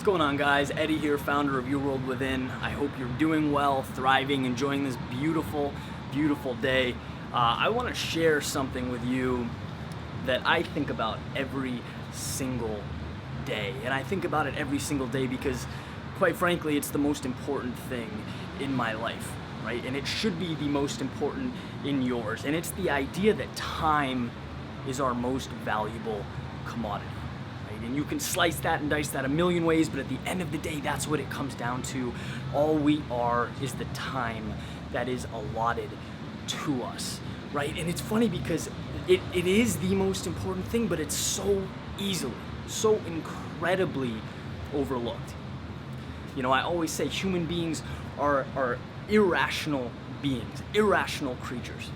going on, guys? Eddie here, founder of Your World Within. I hope you're doing well, thriving, enjoying this beautiful, beautiful day. I want to share something with you that I think about every single day. And I think about it every single day because, quite frankly, it's the most important thing in my life, right? And it should be the most important in yours. And it's the idea that time is our most valuable commodity. And you can slice that and dice that a million ways, but at the end of the day, that's what it comes down to. All we are is the time that is allotted to us, right? And it's funny because it is the most important thing, but it's so easily, so incredibly overlooked. You know, I always say human beings are irrational beings, irrational creatures,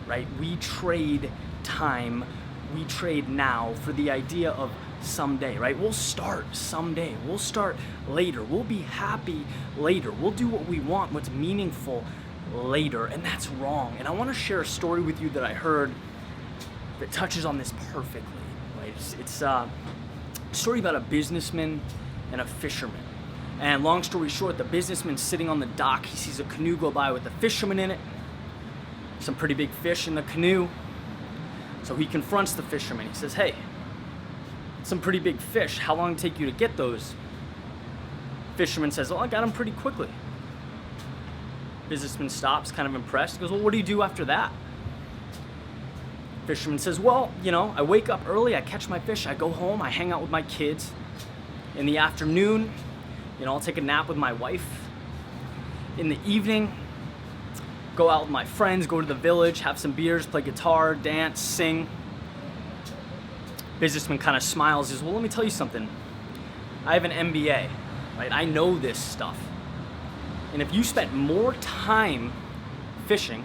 right? We trade time, we trade now for the idea of someday, right? We'll start someday. We'll start later. We'll be happy later. We'll do what we want, what's meaningful later, and that's wrong. And I want to share a story with you that I heard that touches on this perfectly, right? It's a story about a businessman and a fisherman. And long story short, the businessman's sitting on the dock. He sees a canoe go by with a fisherman in it. Some pretty big fish in the canoe. So he confronts the fisherman. He says, "Hey, some pretty big fish. How long did it take you to get those?" Fisherman says, "Well, I got them pretty quickly." Businessman stops, kind of impressed. He goes, "Well, what do you do after that?" Fisherman says, "Well, I wake up early, I catch my fish, I go home, I hang out with my kids. In the afternoon, I'll take a nap with my wife. In the evening, go out with my friends, go to the village, have some beers, play guitar, dance, sing." Businessman kind of smiles, says, "Well, let me tell you something. I have an MBA, right? I know this stuff. And if you spent more time fishing,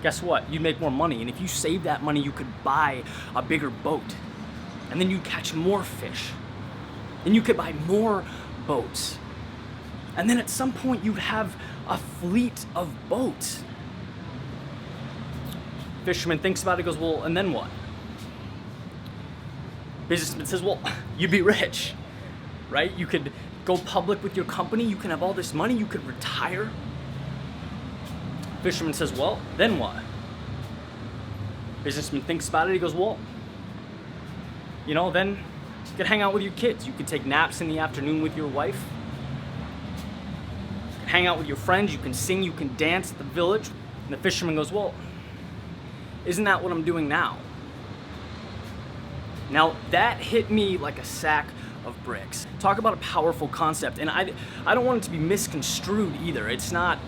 guess what? You'd make more money. And if you save that money, you could buy a bigger boat. And then you'd catch more fish. And you could buy more boats. And then at some point, you'd have a fleet of boats." Fisherman thinks about it, goes, "Well, and then what?" Businessman says, "Well, you'd be rich, right? You could go public with your company, you can have all this money, you could retire." Fisherman says, "Well, then what?" Businessman thinks about it, he goes, "Well, then you could hang out with your kids, you could take naps in the afternoon with your wife, hang out with your friends, you can sing, you can dance at the village." And the fisherman goes, "Well, isn't that what I'm doing now?" Now that hit me like a sack of bricks. Talk about a powerful concept, and I don't want it to be misconstrued either. It's not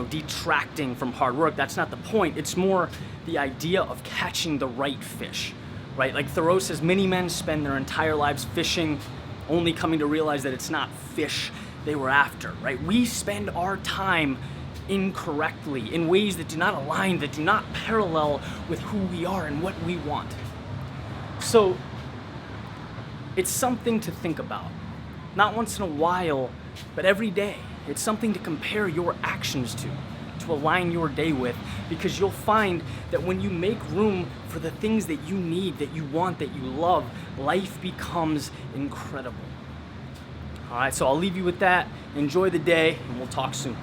detracting from hard work. That's not the point. It's more the idea of catching the right fish, right? Like Thoreau says, many men spend their entire lives fishing, only coming to realize that it's not fish they were after, right? We spend our time incorrectly in ways that do not align, that do not parallel with who we are and what we want. So it's something to think about. Not once in a while, but every day. It's something to compare your actions to align your day with, because you'll find that when you make room for the things that you need, that you want, that you love, life becomes incredible. All right, so I'll leave you with that. Enjoy the day, and we'll talk soon.